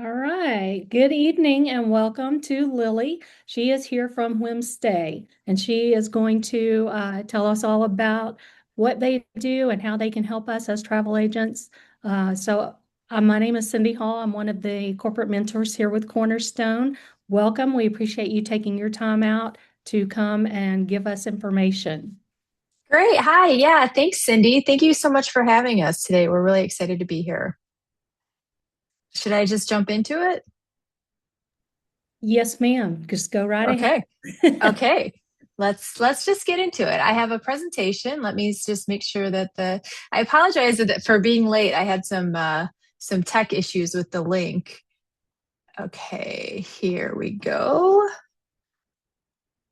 All right. Good evening and welcome to Lilly. She is here from Whimstay, and she is going to tell us all about what they do and how they can help us as travel agents. My name is Cindy Hall. I'm one of the corporate mentors here with Cornerstone. Welcome. We appreciate you taking your time out to come and give us information. Great. Hi. Yeah. Thanks, Cindy. Thank you so much for having us today. We're really excited to be here. Should I just jump into it? Yes, ma'am. Just go right Okay. ahead. Okay. Let's just get into it. I have a presentation. Let me just make sure that I apologize for being late. I had some tech issues with the link. Okay, here we go.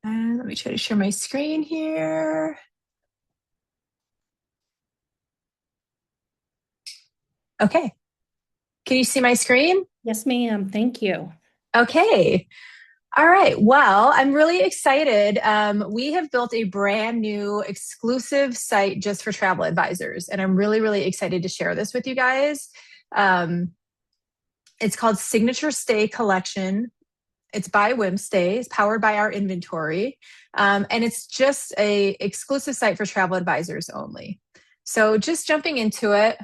And let me try to share my screen here. Okay. Can you see my screen? Yes, ma'am. Thank you. Okay. All right. Well, I'm really excited. We have built a brand new exclusive site just for travel advisors, and I'm really, really excited to share this with you guys. Um, it's called Signature Stay Collection. It's by Whimstay. It's powered by our inventory, and it's just a exclusive site for travel advisors only. So, just jumping into it,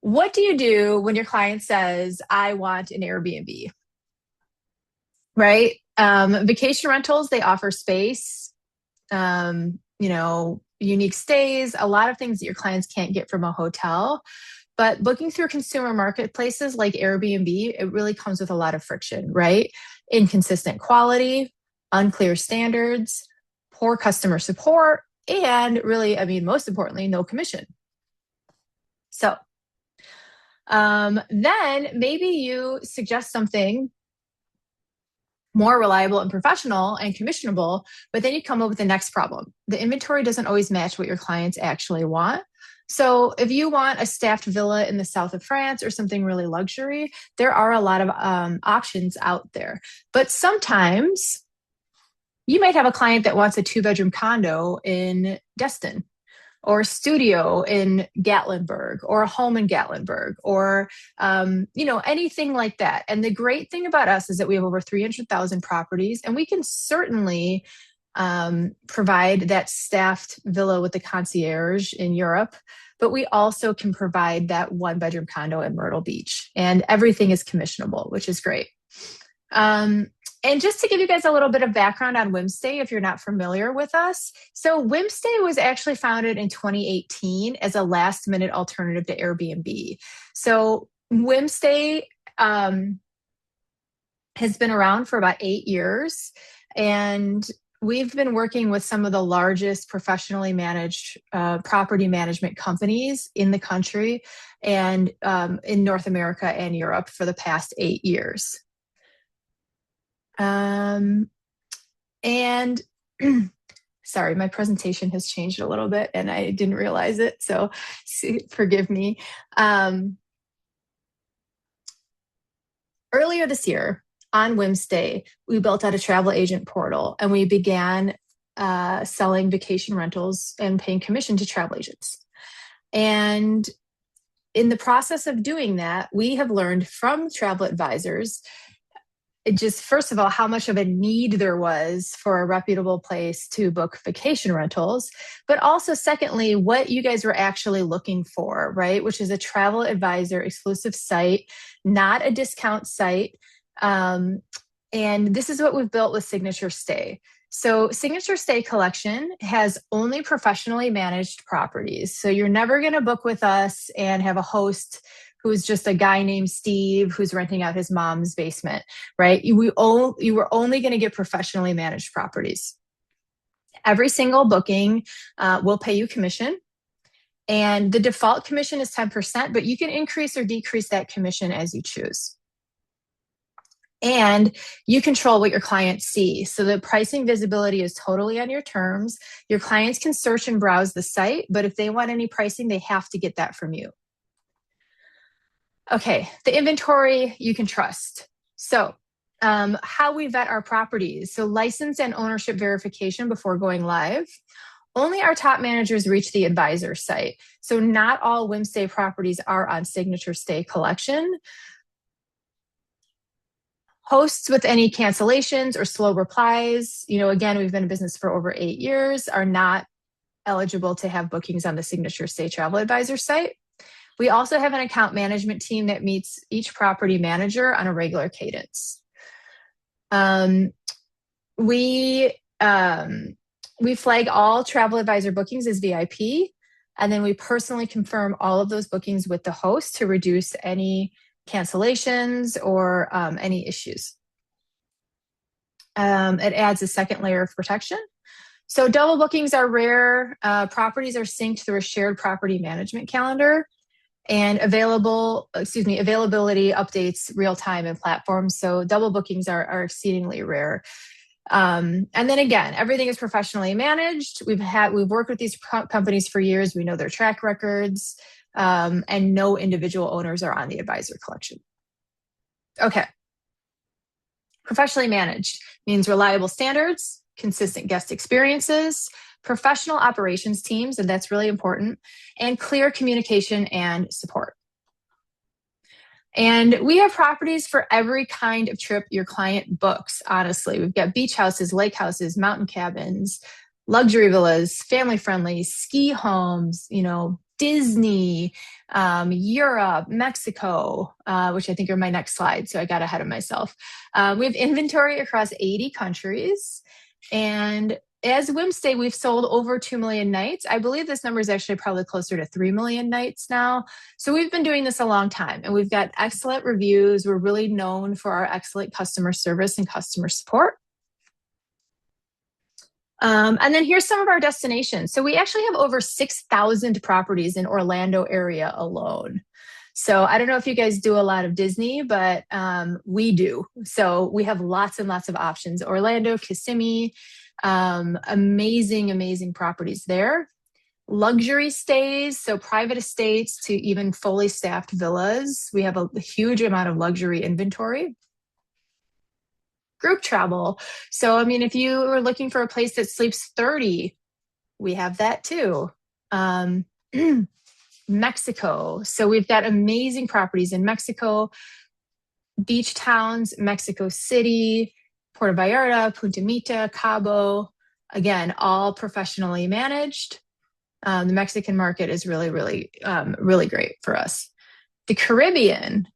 what do you do when your client says, "I want an Airbnb"? Right? Vacation rentals, they offer space, unique stays, a lot of things that your clients can't get from a hotel. But booking through consumer marketplaces like Airbnb, it really comes with a lot of friction, right? Inconsistent quality, unclear standards, poor customer support, and really, I mean, most importantly, no commission. So then maybe you suggest something more reliable and professional and commissionable, but then you come up with the next problem. The inventory doesn't always match what your clients actually want. So if you want a staffed villa in the south of France or something really luxury, there are a lot of options out there. But sometimes you might have a client that wants a two-bedroom condo in Destin, or a studio in Gatlinburg, or a home in Gatlinburg, or anything like that. And the great thing about us is that we have over 300,000 properties, and we can certainly provide that staffed villa with the concierge in Europe, but we also can provide that one-bedroom condo in Myrtle Beach, and everything is commissionable, which is great. And just to give you guys a little bit of background on Whimstay, if you're not familiar with us. So Whimstay was actually founded in 2018 as a last minute alternative to Airbnb. So Whimstay has been around for about 8 years, and we've been working with some of the largest professionally managed property management companies in the country and in North America and Europe for the past 8 years. And sorry, my presentation has changed a little bit and I didn't realize it, so forgive me. Earlier this year on Whimstay, we built out a travel agent portal and we began selling vacation rentals and paying commission to travel agents. And in the process of doing that, we have learned from travel advisors just first of all, how much of a need there was for a reputable place to book vacation rentals, but also secondly, what you guys were actually looking for, right? Which is a travel advisor exclusive site, not a discount site. And this is what we've built with Signature Stay. So Signature Stay Collection has only professionally managed properties. So you're never going to book with us and have a host who's just a guy named Steve who's renting out his mom's basement, right? You were only going to get professionally managed properties. Every single booking will pay you commission. And the default commission is 10%, but you can increase or decrease that commission as you choose. And you control what your clients see. So the pricing visibility is totally on your terms. Your clients can search and browse the site, but if they want any pricing, they have to get that from you. Okay, the inventory you can trust. So how we vet our properties. So license and ownership verification before going live. Only our top managers reach the advisor site. So not all Whimstay properties are on Signature Stay Collection. Hosts with any cancellations or slow replies, again, we've been in business for over 8 years, are not eligible to have bookings on the Signature Stay Travel Advisor site. We also have an account management team that meets each property manager on a regular cadence. We flag all travel advisor bookings as VIP, and then we personally confirm all of those bookings with the host to reduce any cancellations or any issues. It adds a second layer of protection. So double bookings are rare. Properties are synced through a shared property management calendar, and availability updates real time in platforms. So double bookings are exceedingly rare. And then again, everything is professionally managed. We've worked with these companies for years. We know their track records, and no individual owners are on the advisor collection. Okay. Professionally managed means reliable standards, consistent guest experiences, professional operations teams, and that's really important, and clear communication and support. And we have properties for every kind of trip your client books, honestly. We've got beach houses, lake houses, mountain cabins, luxury villas, family-friendly, ski homes, Disney, Europe, Mexico, which I think are my next slide, so I got ahead of myself. We have inventory across 80 countries. And as Whimstay, we've sold over 2 million nights. I believe this number is actually probably closer to 3 million nights now. So we've been doing this a long time, and we've got excellent reviews. We're really known for our excellent customer service and customer support. And then here's some of our destinations. So we actually have over 6,000 properties in Orlando area alone. So I don't know if you guys do a lot of Disney, but we do. So we have lots and lots of options. Orlando, Kissimmee, amazing, amazing properties there. Luxury stays, so private estates to even fully staffed villas. We have a huge amount of luxury inventory. Group travel. So, if you are looking for a place that sleeps 30, we have that too. Mexico. So we've got amazing properties in Mexico, beach towns, Mexico City, Puerto Vallarta, Punta Mita, Cabo. Again, all professionally managed. The Mexican market is really, really, really great for us. The Caribbean,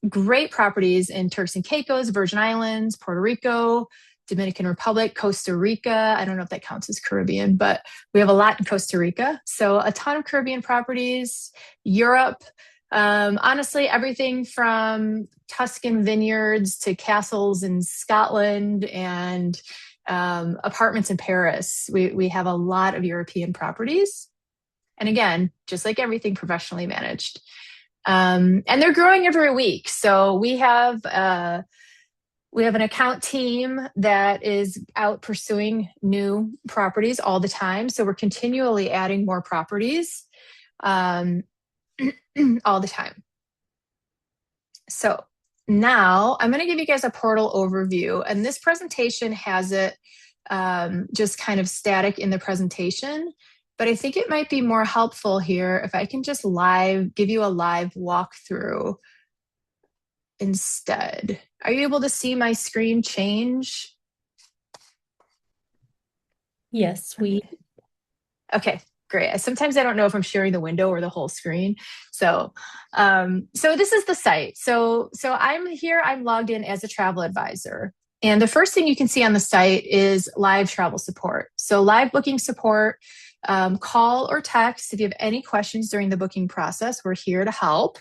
great properties in Turks and Caicos, Virgin Islands, Puerto Rico, Dominican Republic, Costa Rica. I don't know if that counts as Caribbean, but we have a lot in Costa Rica. So a ton of Caribbean properties. Europe, honestly, everything from Tuscan vineyards to castles in Scotland and apartments in Paris. We have a lot of European properties. And again, just like everything, professionally managed. And they're growing every week. So we have an account team that is out pursuing new properties all the time. So we're continually adding more properties all the time. So now I'm going to give you guys a portal overview. And this presentation has it just kind of static in the presentation. But I think it might be more helpful here if I can just give you a live walkthrough instead. Are you able to see my screen change? Yes, Okay, great. Sometimes I don't know if I'm sharing the window or the whole screen. So this is the site. So I'm here, I'm logged in as a travel advisor. And the first thing you can see on the site is live travel support. So live booking support. Call or text if you have any questions during the booking process. We're here to help.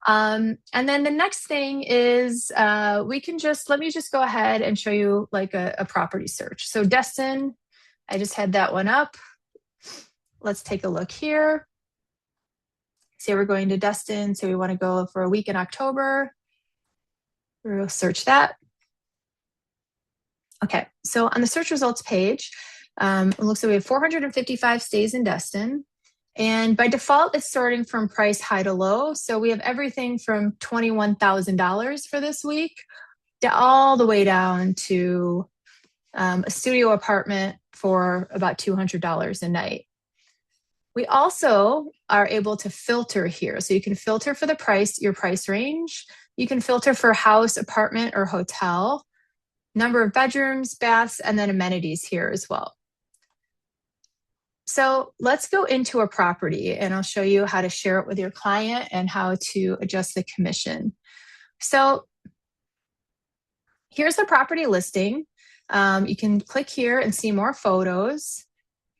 And then the next thing is let me just go ahead and show you like a property search. So Destin, I just had that one up. Let's take a look here. Say we're going to Destin. So we want to go for a week in October. We'll search that. Okay, so on the search results page, it looks like we have 455 stays in Destin. And by default, it's sorting from price high to low. So we have everything from $21,000 for this week to all the way down to a studio apartment for about $200 a night. We also are able to filter here. So you can filter for the price, your price range. You can filter for house, apartment, or hotel, number of bedrooms, baths, and then amenities here as well. So let's go into a property and I'll show you how to share it with your client and how to adjust the commission. So here's the property listing. You can click here and see more photos.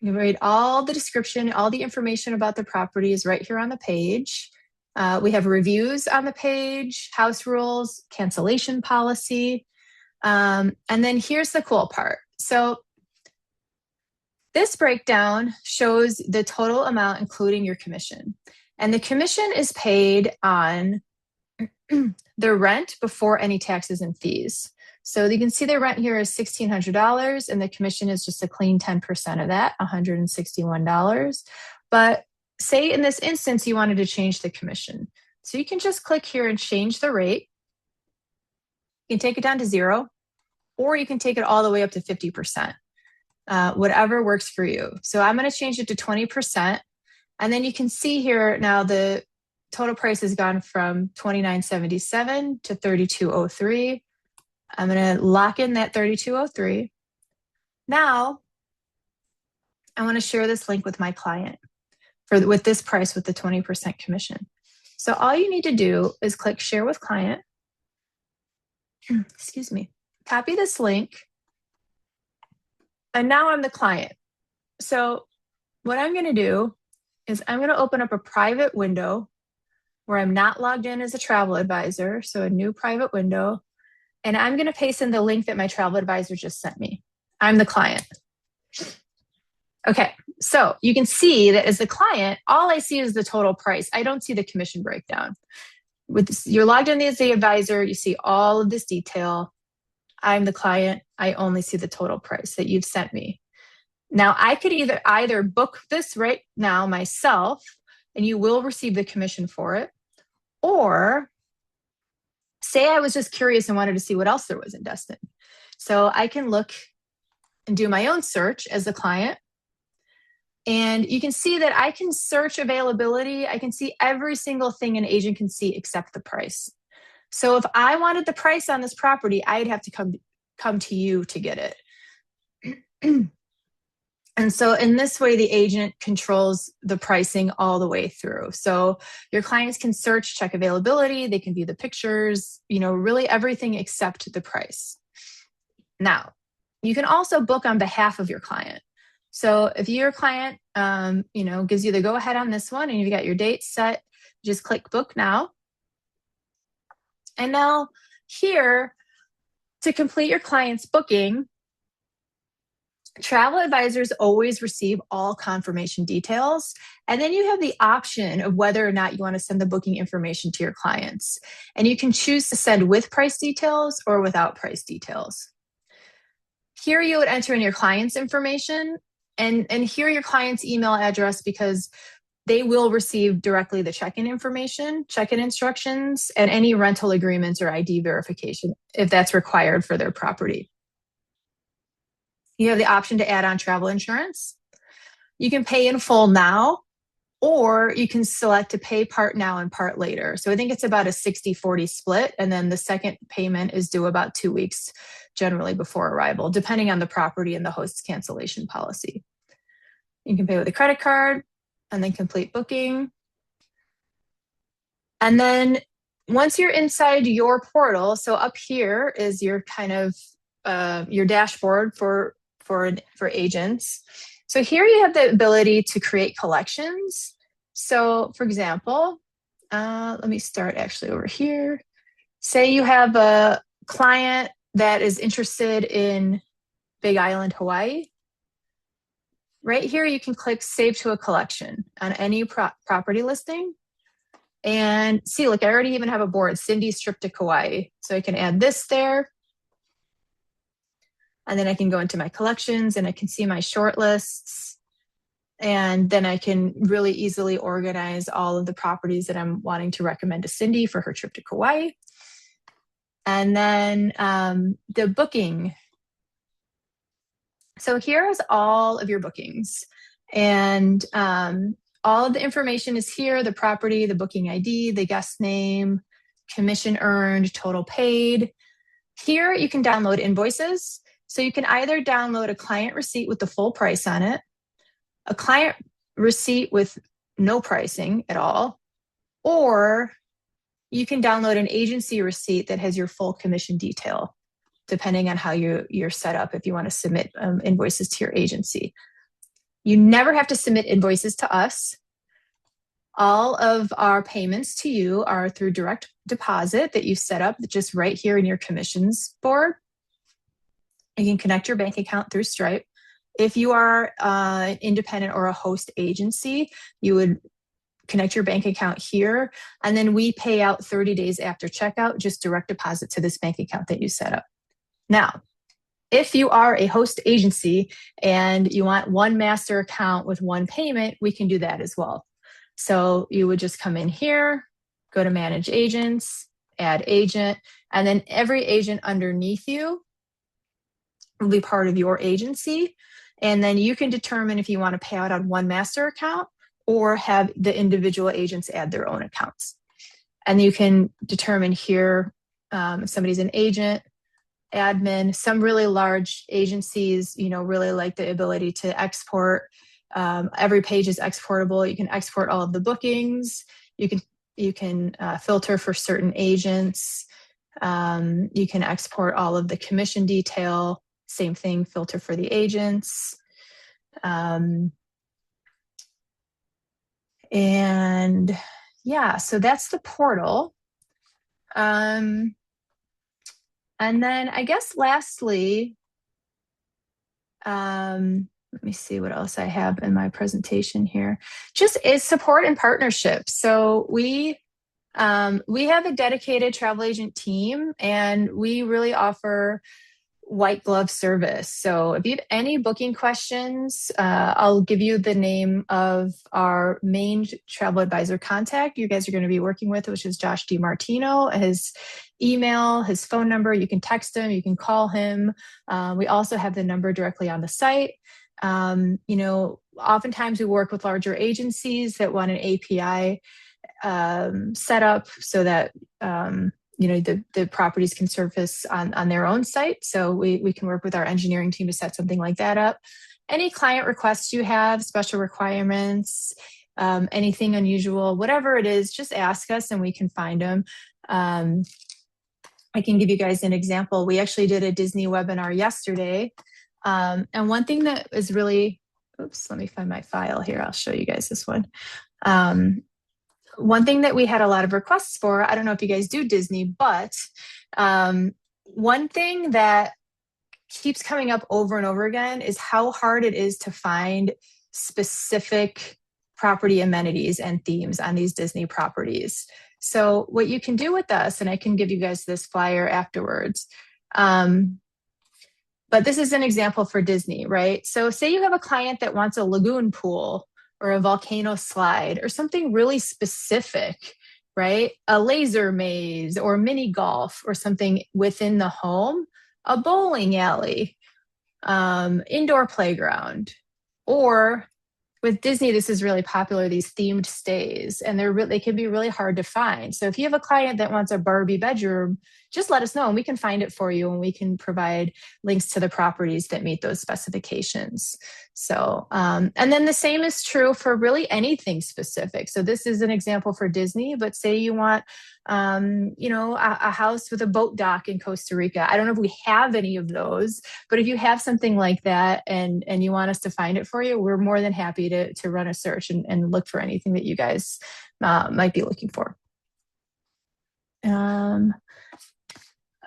You can read all the description, all the information about the property is right here on the page. We have reviews on the page, house rules, cancellation policy. And then here's the cool part. So this breakdown shows the total amount, including your commission. And the commission is paid on the rent before any taxes and fees. So you can see the rent here is $1,600 and the commission is just a clean 10% of that, $161. But say in this instance, you wanted to change the commission. So you can just click here and change the rate. You can take it down to 0, or you can take it all the way up to 50%, whatever works for you. So I'm going to change it to 20%. And then you can see here now the total price has gone from $29.77 to $32.03. I'm going to lock in that $32.03. Now, I want to share this link with my client with this price with the 20% commission. So all you need to do is click Share with Client. Excuse me. Copy this link. And now I'm the client. So what I'm going to do is I'm going to open up a private window where I'm not logged in as a travel advisor. So a new private window. And I'm going to paste in the link that my travel advisor just sent me. I'm the client. Okay, so you can see that as the client, all I see is the total price. I don't see the commission breakdown. You're logged in as the advisor, you see all of this detail. I'm the client, I only see the total price that you've sent me. Now, I could either book this right now myself, and you will receive the commission for it, or say I was just curious and wanted to see what else there was in Destin. So I can look and do my own search as a client. And you can see that I can search availability. I can see every single thing an agent can see except the price. So if I wanted the price on this property, I'd have to come to you to get it. And so in this way, the agent controls the pricing all the way through. So your clients can search, check availability, they can view the pictures, really everything except the price. Now, you can also book on behalf of your client. So if your client, gives you the go ahead on this one and you've got your date set, just click book now. And now here, to complete your client's booking, travel advisors always receive all confirmation details. And then you have the option of whether or not you want to send the booking information to your clients. And you can choose to send with price details or without price details. Here you would enter in your client's information and here your client's email address, because they will receive directly the check-in information, check-in instructions, and any rental agreements or ID verification if that's required for their property. You have the option to add on travel insurance. You can pay in full now, or you can select to pay part now and part later. So I think it's about a 60-40 split. And then the second payment is due about 2 weeks generally before arrival, depending on the property and the host's cancellation policy. You can pay with a credit card and then complete booking. And then once you're inside your portal, so up here is your kind of your dashboard for agents. So here you have the ability to create collections. So for example, let me start actually over here. Say you have a client that is interested in Big Island, Hawaii. Right here, you can click Save to a Collection on any property listing. And see, look, I already even have a board, Cindy's Trip to Kauai. So I can add this there. And then I can go into my collections and I can see my short lists. And then I can really easily organize all of the properties that I'm wanting to recommend to Cindy for her trip to Kauai. And then the booking. So here is all of your bookings. And all of the information is here, the property, the booking ID, the guest name, commission earned, total paid. Here you can download invoices. So you can either download a client receipt with the full price on it, a client receipt with no pricing at all, or you can download an agency receipt that has your full commission detail, depending on how you're set up if you want to submit invoices to your agency. You never have to submit invoices to us. All of our payments to you are through direct deposit that you set up just right here in your commissions board. You can connect your bank account through Stripe. If you are an independent or a host agency, you would connect your bank account here, and then we pay out 30 days after checkout, just direct deposit to this bank account that you set up. Now, if you are a host agency and you want one master account with one payment, we can do that as well. So you would just come in here, go to manage agents, add agent, and then every agent underneath you will be part of your agency. And then you can determine if you want to pay out on one master account or have the individual agents add their own accounts. And you can determine here if somebody's an agent, admin. Some really large agencies, really like the ability to export. Every page is exportable. You can export all of the bookings. You can filter for certain agents. You can export all of the commission detail. Same thing, filter for the agents. And yeah, so that's the portal. And then I guess lastly, let me see what else I have in my presentation here. Just is support and partnership. So we have a dedicated travel agent team, and we really offer white glove service. So if you have any booking questions, I'll give you the name of our main travel advisor contact you guys are going to be working with, which is Josh DiMartino. His email, his phone number, you can text him, you can call him. We also have the number directly on the site. Oftentimes we work with larger agencies that want an API set up so that the properties can surface on their own site. So we can work with our engineering team to set something like that up. Any client requests you have, special requirements, anything unusual, whatever it is, just ask us and we can find them. I can give you guys an example. We actually did a Disney webinar yesterday. And one thing that is really, let me find my file here. I'll show you guys this one. One thing that we had a lot of requests for, I don't know if you guys do Disney, but one thing that keeps coming up over and over again is how hard it is to find specific property amenities and themes on these Disney properties. So what you can do with us, and I can give you guys this flyer afterwards, but this is an example for Disney, right? So say you have a client that wants a lagoon pool or a volcano slide or something really specific, right? A laser maze or mini golf or something within the home, a bowling alley, indoor playground. Or with Disney, this is really popular, these themed stays, and they can be really hard to find. So if you have a client that wants a Barbie bedroom, just let us know and we can find it for you, and we can provide links to the properties that meet those specifications. So, and then the same is true for really anything specific. So this is an example for Disney, but say you want, a house with a boat dock in Costa Rica. I don't know if we have any of those, but if you have something like that and you want us to find it for you, we're more than happy to run a search and look for anything that you guys might be looking for.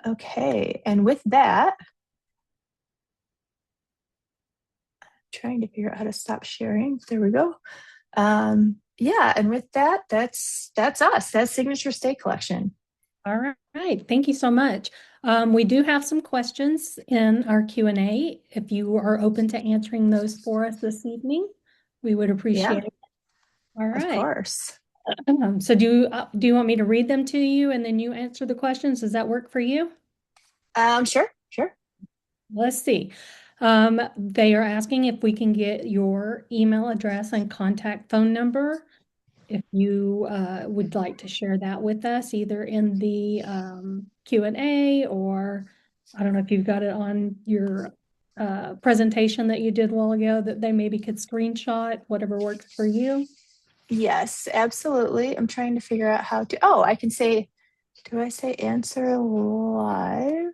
Okay, and with that, I'm trying to figure out how to stop sharing. There we go. Yeah, and with that, that's us. That's Signature Stay Collection. All right. Thank you so much. We do have some questions in our Q&A. If you are open to answering those for us this evening, we would appreciate it. All right. Of course. So do you want me to read them to you and then you answer the questions? Does that work for you? Sure. Let's see. They are asking if we can get your email address and contact phone number. if you would like to share that with us, either in the Q&A, or I don't know if you've got it on your presentation that you did a while ago that they maybe could screenshot, whatever works for you. Yes, absolutely. I'm trying to figure out how to. Oh, I can say, do I say answer live?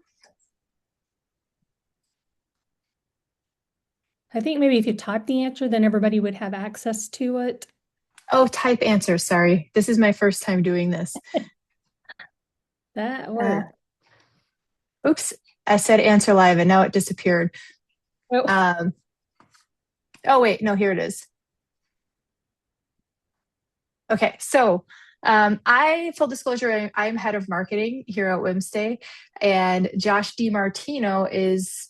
I think maybe if you type the answer, then everybody would have access to it. Oh, type answer. Sorry. This is my first time doing this. That Uh, works. oops. I said answer live and now it disappeared. Oh, Um, oh, wait. No, here it is. Okay. So, full disclosure, I'm head of marketing here at Whimstay, and Josh DiMartino is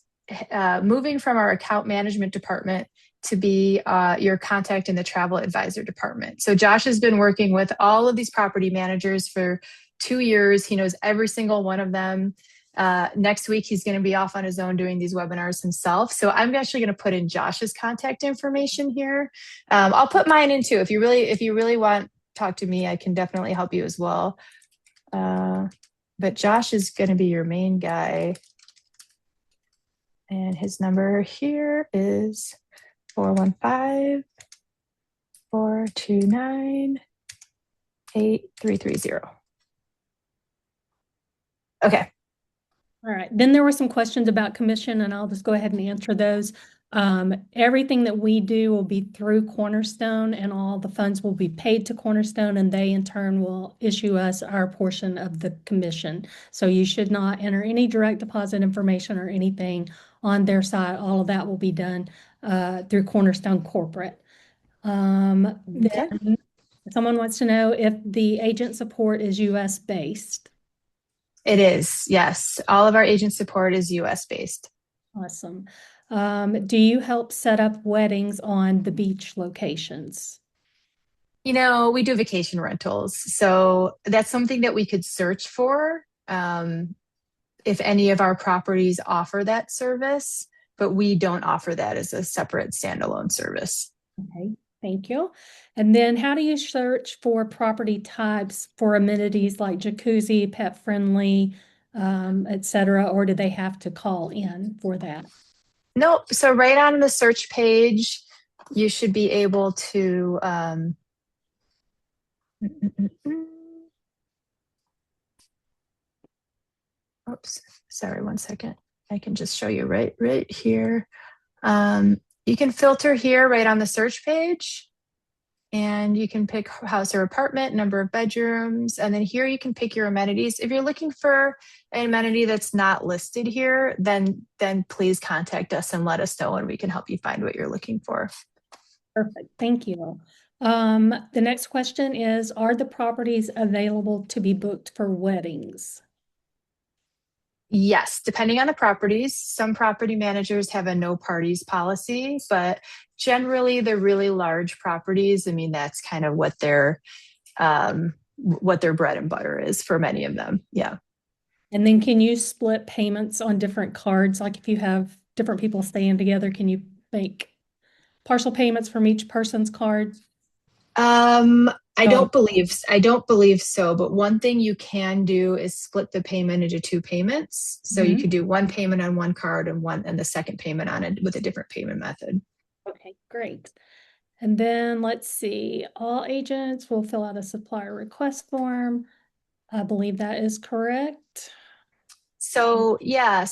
moving from our account management department to be your contact in the travel advisor department. So Josh has been working with all of these property managers for 2 years. He knows every single one of them. Next week, he's going to be off on his own doing these webinars himself. So I'm actually going to put in Josh's contact information here. I'll put mine in too. If you really want to talk to me, I can definitely help you as well. But Josh is going to be your main guy. And his number here is 415 429 8330. Okay. all right. Then there were some questions about commission, and I'll just go ahead and answer those. Everything that we do will be through Cornerstone, and all the funds will be paid to Cornerstone, and they in turn will issue us our portion of the commission. So you should not enter any direct deposit information or anything on their side. All of that will be done through Cornerstone Corporate. Okay. Then someone wants to know if the agent support is US based. It is. Yes. All of our agent support is US based. Awesome. Do you help set up weddings on the beach locations? We do vacation rentals. So that's something that we could search for if any of our properties offer that service, but we don't offer that as a separate standalone service. Okay, thank you. And then how do you search for property types for amenities like jacuzzi, pet friendly, et cetera, or do they have to call in for that? Nope. So right on the search page, you should be able to. Oops. Sorry, one second. I can just show you right here. You can filter here right on the search page, and you can pick house or apartment, number of bedrooms, and then here you can pick your amenities. If you're looking for an amenity that's not listed here, then please contact us and let us know, and we can help you find what you're looking for. Perfect, thank you. The next question is, are the properties available to be booked for weddings? Yes, depending on the properties. Some property managers have a no parties policy, but generally the really large properties, I mean, that's kind of what their bread and butter is for many of them. Yeah. And then can you split payments on different cards? Like if you have different people staying together, can you make partial payments from each person's card? Oh, I don't believe so, but one thing you can do is split the payment into two payments. So you mhm. could do one payment on one card and the second payment on it with a different payment method. Okay, great. And then let's see, all agents will fill out a supplier request form. I believe that is correct. So yeah,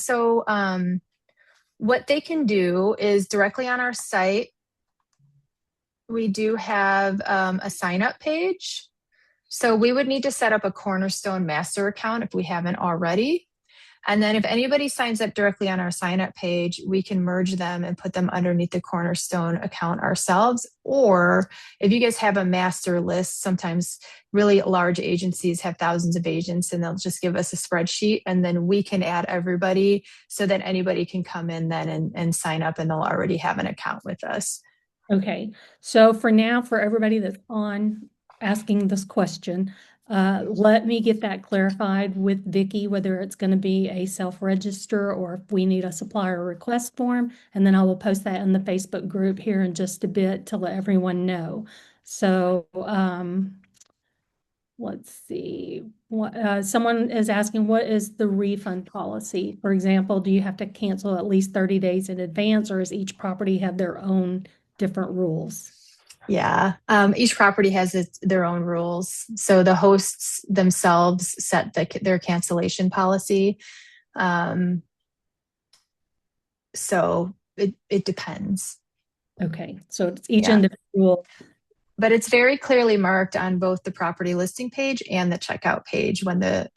what they can do is directly on our site, we do have a sign up page. So we would need to set up a Cornerstone master account if we haven't already. And then if anybody signs up directly on our sign up page, we can merge them and put them underneath the Cornerstone account ourselves. Or if you guys have a master list, sometimes really large agencies have thousands of agents and they'll just give us a spreadsheet and then we can add everybody so that anybody can come in then and sign up and they'll already have an account with us. Okay, so for now, for everybody that's on asking this question, let me get that clarified with Vicky, whether it's going to be a self-register or if we need a supplier request form, and then I will post that in the Facebook group here in just a bit to let everyone know. So, let's see. Someone is asking, what is the refund policy? For example, do you have to cancel at least 30 days in advance, or does each property have their own different rules? Yeah, each property has their own rules. So the hosts themselves set their cancellation policy. Um, so it depends. Okay, so it's each Yeah. individual. But it's very clearly marked on both the property listing page and the checkout page when the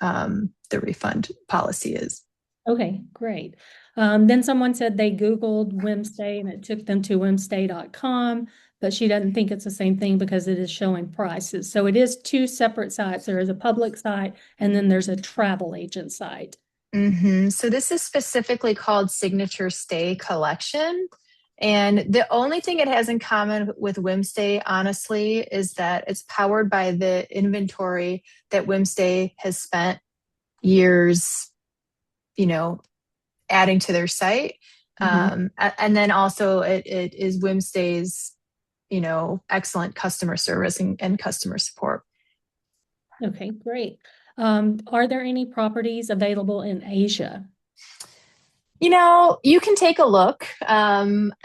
refund policy is. Okay, great. Then someone said they Googled Whimstay and it took them to whimstay.com, but she doesn't think it's the same thing because it is showing prices. So it is two separate sites. There is a public site and then there's a travel agent site. So this is specifically called Signature Stay Collection. And the only thing it has in common with Whimstay, honestly, is that it's powered by the inventory that Whimstay has spent years, you know, adding to their site. Mhm. And then also it is Whimstay's, excellent customer service and customer support. Okay, great. Are there any properties available in Asia? You can take a look.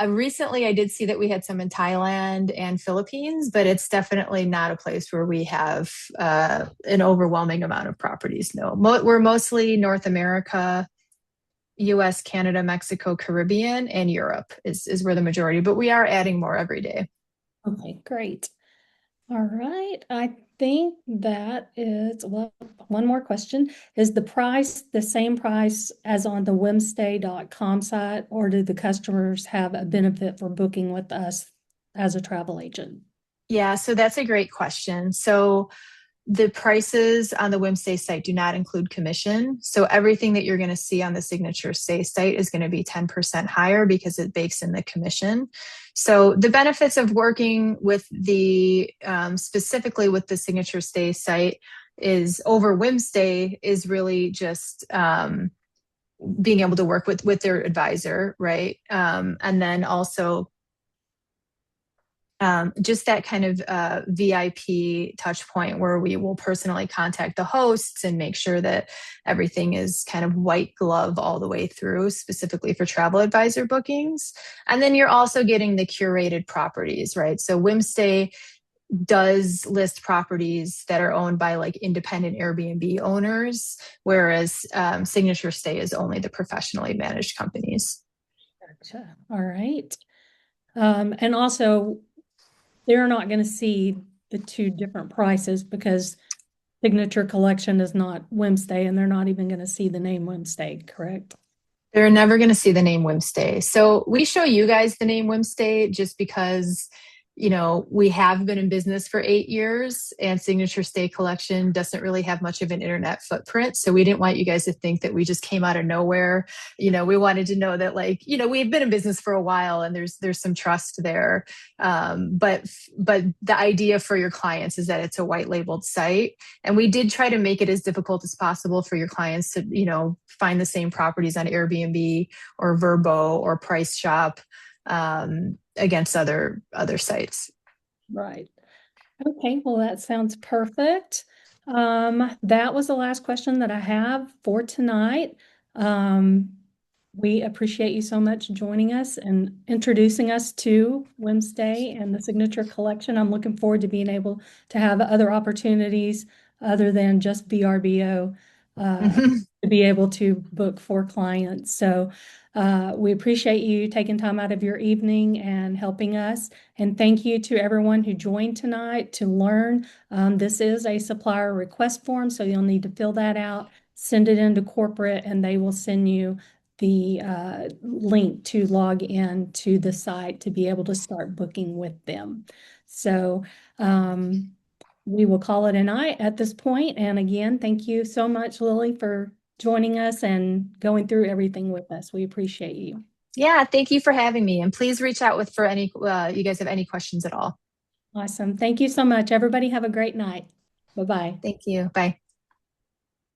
Recently, I did see that we had some in Thailand and Philippines, but it's definitely not a place where we have an overwhelming amount of properties. No, we're mostly North America, US, Canada, Mexico, Caribbean, and Europe is where the majority, but we are adding more every day. Okay, great. All right. I think that is, well, one more question. Is the price the same price as on the whimstay.com site, or do the customers have a benefit for booking with us as a travel agent? Yeah, so that's a great question. So the prices on the Whimstay site do not include commission. So everything that you're going to see on the Signature Stay site is going to be 10% higher because it bakes in the commission. So the benefits of working with specifically with the Signature Stay site is over Whimstay is really just being able to work with their advisor, right? And then also just that kind of VIP touch point where we will personally contact the hosts and make sure that everything is kind of white glove all the way through, specifically for travel advisor bookings. And then you're also getting the curated properties, right? So Whimstay does list properties that are owned by like independent Airbnb owners, whereas Signature Stay is only the professionally managed companies. Gotcha. All right. And also, they're not going to see the two different prices because Signature Collection is not Whimstay, and they're not even going to see the name Whimstay, correct? They're never going to see the name Whimstay. So we show you guys the name Whimstay just because, we have been in business for 8 years and Signature Stay Collection doesn't really have much of an internet footprint. So we didn't want you guys to think that we just came out of nowhere. We wanted to know that we've been in business for a while and there's some trust there. But the idea for your clients is that it's a white labeled site. And we did try to make it as difficult as possible for your clients to, find the same properties on Airbnb or Verbo or Price Shop against other sites. Right. Okay, well, that sounds perfect. That was the last question that I have for tonight. Um, we appreciate you so much joining us and introducing us to Whimstay and the Signature Collection. I'm looking forward to being able to have other opportunities other than just VRBO to be able to book for clients. So we appreciate you taking time out of your evening and helping us. And thank you to everyone who joined tonight to learn. This is a supplier request form, so you'll need to fill that out, send it into corporate, and they will send you the link to log in to the site to be able to start booking with them. So we will call it a night at this point. And again, thank you so much, Lilly, for joining us and going through everything with us. We appreciate you. Yeah, thank you for having me. And please reach out with for any you guys have any questions at all. Awesome. Thank you so much. Everybody have a great night. Bye-bye. Thank you. Bye.